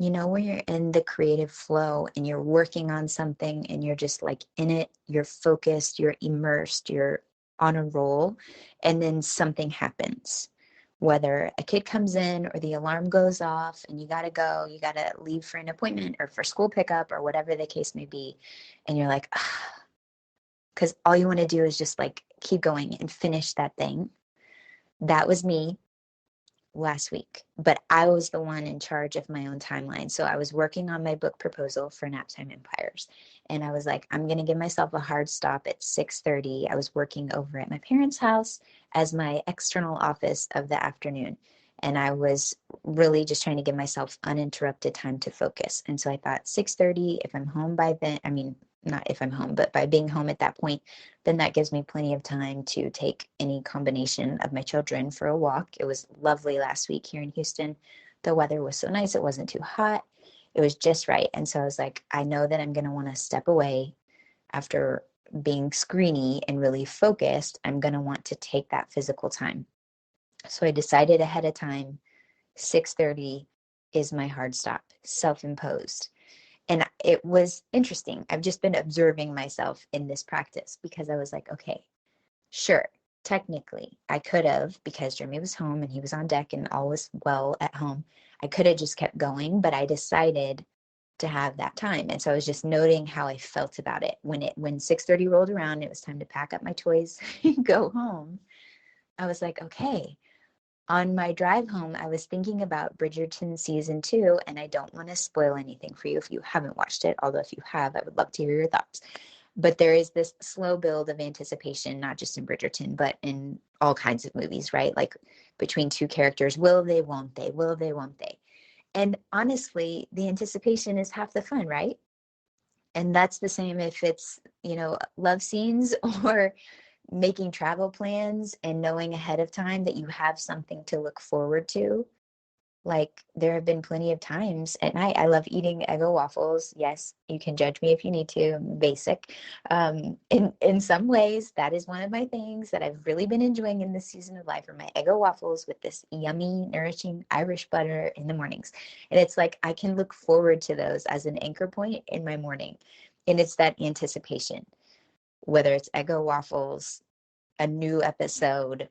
you know, where you're in the creative flow and you're working on something and you're just like in it, you're focused, you're immersed, you're on a roll, and then something happens. Whether a kid comes in or the alarm goes off and you got to go, you got to leave for an appointment or for school pickup or whatever the case may be. And you're like, because all you want to do is just like keep going and finish that thing. That was me last week, but I was the one in charge of my own timeline. So I was working on my book proposal for Naptime Empires. And I was like, I'm going to give myself a hard stop at 6:30. I was working over at my parents' house as my external office of the afternoon. And I was really just trying to give myself uninterrupted time to focus. And so I thought 6:30, if I'm home by then, I mean, not if I'm home, but by being home at that point, then that gives me plenty of time to take any combination of my children for a walk. It was lovely last week here in Houston. The weather was so nice. It wasn't too hot. It was just right. And so I was like, I know that I'm going to want to step away after being screeny and really focused. I'm going to want to take that physical time. So I decided ahead of time, 6:30 is my hard stop, self-imposed. And it was interesting. I've just been observing myself in this practice because I was like, okay, sure, technically, I could have, because Jeremy was home and he was on deck and all was well at home, I could have just kept going, but I decided to have that time. And so I was just noting how I felt about it. When 6:30 rolled around, it was time to pack up my toys and go home. I was like, okay, on my drive home, I was thinking about Bridgerton season 2, and I don't want to spoil anything for you if you haven't watched it, although if you have, I would love to hear your thoughts. But there is this slow build of anticipation, not just in Bridgerton, but in all kinds of movies, right? Like between two characters, will they, won't they, will they, won't they? And honestly, the anticipation is half the fun, right? And that's the same if it's, you know, love scenes or making travel plans and knowing ahead of time that you have something to look forward to. Like there have been plenty of times at night. I love eating Eggo waffles. Yes, you can judge me if you need to. I'm basic. In some ways, that is one of my things that I've really been enjoying in this season of life are my Eggo waffles with this yummy, nourishing Irish butter in the mornings. And it's like I can look forward to those as an anchor point in my morning. And it's that anticipation, whether it's Eggo waffles, a new episode,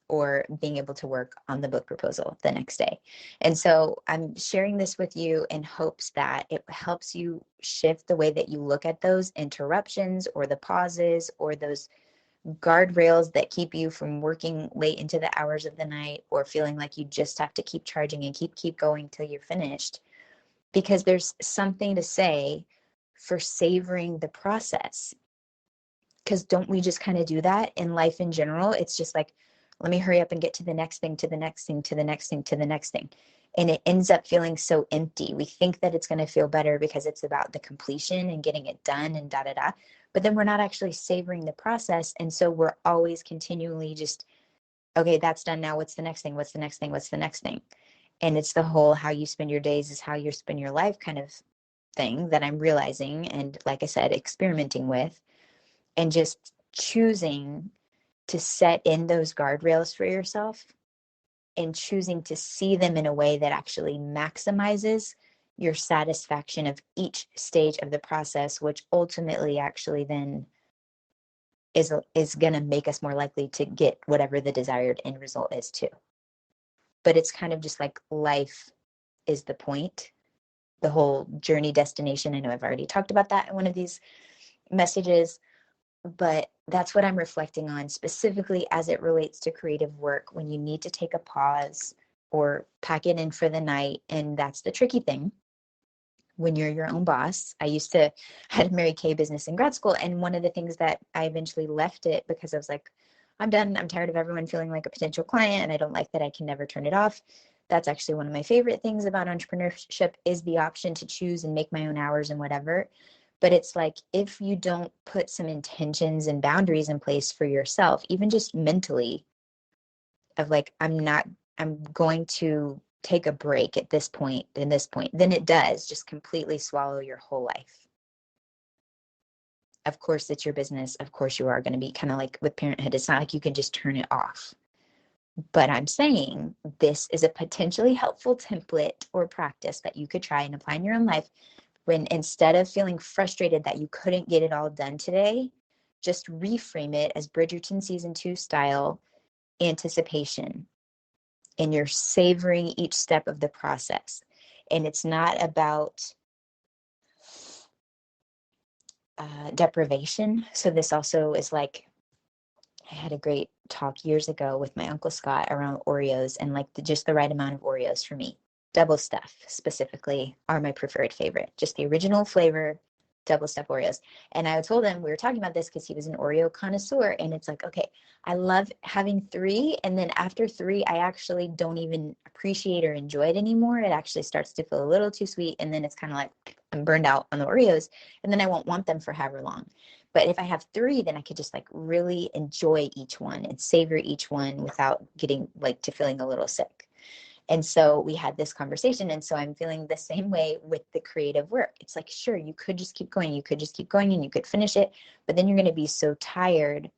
or being able to work on the book proposal the next day. And so I'm sharing this with you in hopes that it helps you shift the way that you look at those interruptions or the pauses or those guardrails that keep you from working late into the hours of the night or feeling like you just have to keep charging and keep going till you're finished. Because there's something to say for savoring the process. Because don't we just kind of do that in life in general? It's just like, let me hurry up and get to the next thing, to the next thing, to the next thing, to the next thing. And it ends up feeling so empty. We think that it's going to feel better because it's about the completion and getting it done and da da da. But then we're not actually savoring the process. And so we're always continually just, okay, that's done now. What's the next thing? What's the next thing? What's the next thing? And it's the whole how you spend your days is how you spend your life kind of thing that I'm realizing. And like I said, experimenting with and just choosing to set in those guardrails for yourself and choosing to see them in a way that actually maximizes your satisfaction of each stage of the process, which ultimately actually then is going to make us more likely to get whatever the desired end result is too. But it's kind of just like life is the point, the whole journey destination. I know I've already talked about that in one of these messages, but that's what I'm reflecting on specifically as it relates to creative work when you need to take a pause or pack it in for the night. And that's the tricky thing when you're your own boss. I used to had a Mary Kay business in grad school. And one of the things that I eventually left it because I was like, I'm done. I'm tired of everyone feeling like a potential client. And I don't like that I can never turn it off. That's actually one of my favorite things about entrepreneurship is the option to choose and make my own hours and whatever. But it's like, if you don't put some intentions and boundaries in place for yourself, even just mentally, of like, I'm going to take a break at this point, and this point, then it does just completely swallow your whole life. Of course, it's your business. Of course, you are going to be kind of like with parenthood. It's not like you can just turn it off. But I'm saying this is a potentially helpful template or practice that you could try and apply in your own life, when instead of feeling frustrated that you couldn't get it all done today, just reframe it as Bridgerton season 2 style anticipation. And you're savoring each step of the process. And it's not about deprivation. So this also is like, I had a great talk years ago with my Uncle Scott around Oreos, and like just the right amount of Oreos for me. Double stuff specifically are my preferred favorite. Just the original flavor, double stuff Oreos. And I told him we were talking about this because he was an Oreo connoisseur. And it's like, okay, I love having 3. And then after 3, I actually don't even appreciate or enjoy it anymore. It actually starts to feel a little too sweet. And then it's kind of like I'm burned out on the Oreos. And then I won't want them for however long. But if I have 3, then I could just like really enjoy each one and savor each one without getting like to feeling a little sick. And so we had this conversation. And so I'm feeling the same way with the creative work. It's like, sure, you could just keep going. You could just keep going and you could finish it. But then you're going to be so tired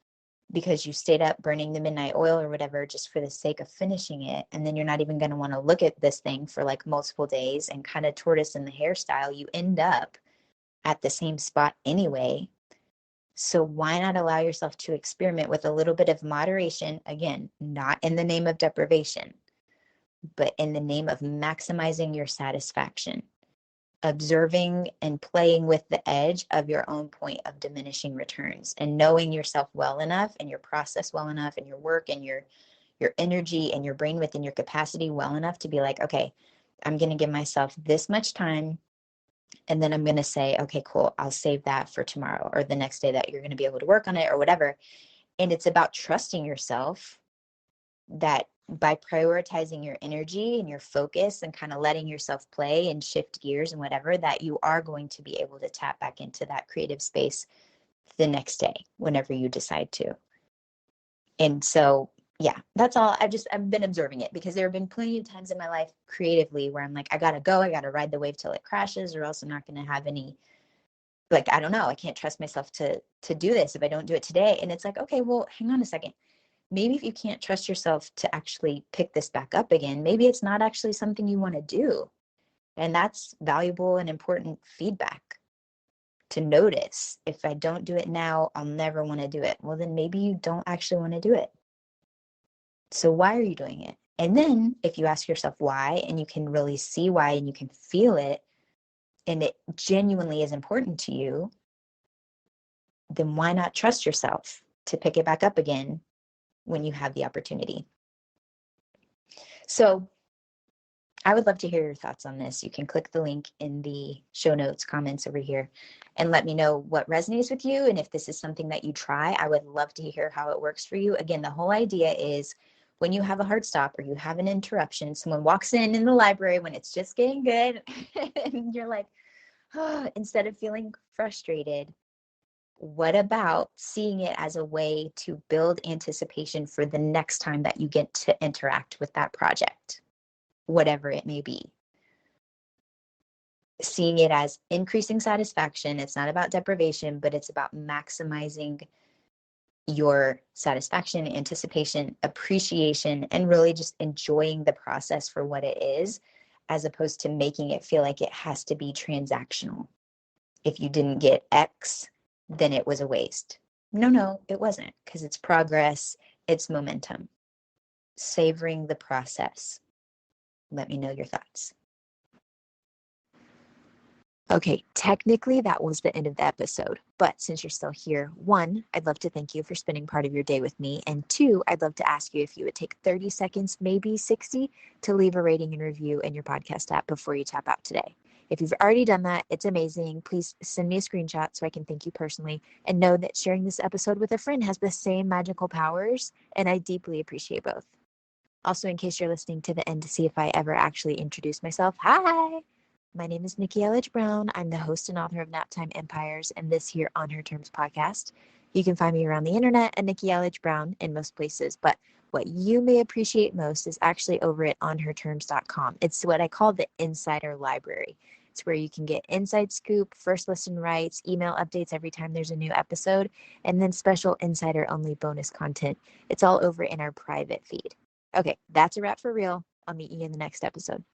because you stayed up burning the midnight oil or whatever just for the sake of finishing it. And then you're not even going to want to look at this thing for like multiple days, and kind of tortoise in the hairstyle, you end up at the same spot anyway. So why not allow yourself to experiment with a little bit of moderation? Again, not in the name of deprivation, but in the name of maximizing your satisfaction, observing and playing with the edge of your own point of diminishing returns, and knowing yourself well enough and your process well enough and your work and your energy and your brain within your capacity well enough to be like, okay, I'm going to give myself this much time. And then I'm going to say, okay, cool, I'll save that for tomorrow or the next day that you're going to be able to work on it or whatever. And it's about trusting yourself that by prioritizing your energy and your focus and kind of letting yourself play and shift gears and whatever, that you are going to be able to tap back into that creative space the next day whenever you decide to. And so, yeah, that's all. I've been observing it, because there have been plenty of times in my life creatively where I'm like, I gotta go, I gotta ride the wave till it crashes, or else I'm not going to have any, like, I don't know, I can't trust myself to do this if I don't do it today. And it's like, okay, well, hang on a second. Maybe if you can't trust yourself to actually pick this back up again, maybe it's not actually something you want to do. And that's valuable and important feedback to notice. If I don't do it now, I'll never want to do it. Well, then maybe you don't actually want to do it. So why are you doing it? And then if you ask yourself why, and you can really see why, and you can feel it, and it genuinely is important to you, then why not trust yourself to pick it back up again when you have the opportunity? So I would love to hear your thoughts on this. You can click the link in the show notes comments over here and let me know what resonates with you. And if this is something that you try, I would love to hear how it works for you. Again, the whole idea is when you have a hard stop or you have an interruption, someone walks in the library when it's just getting good and you're like, oh, instead of feeling frustrated, what about seeing it as a way to build anticipation for the next time that you get to interact with that project, whatever it may be? Seeing it as increasing satisfaction. It's not about deprivation, but it's about maximizing your satisfaction, anticipation, appreciation, and really just enjoying the process for what it is, as opposed to making it feel like it has to be transactional. If you didn't get X, then it was a waste. No, it wasn't, because it's progress, it's momentum. Savoring the process. Let me know your thoughts. Okay, technically that was the end of the episode, but since you're still here, 1, I'd love to thank you for spending part of your day with me, and 2, I'd love to ask you if you would take 30 seconds, maybe 60, to leave a rating and review in your podcast app before you tap out today. If you've already done that, it's amazing. Please send me a screenshot so I can thank you personally, and know that sharing this episode with a friend has the same magical powers, and I deeply appreciate both. Also, in case you're listening to the end to see if I ever actually introduce myself, hi! My name is Nikki Elledge Brown. I'm the host and author of Naptime Empires and this here On Her Terms podcast. You can find me around the internet at Nikki Elledge Brown in most places, but what you may appreciate most is actually over at onherterms.com. It's what I call the insider library. It's where you can get inside scoop, first listen rights, email updates every time there's a new episode, and then special insider only bonus content. It's all over in our private feed. Okay, that's a wrap for real. I'll meet you in the next episode.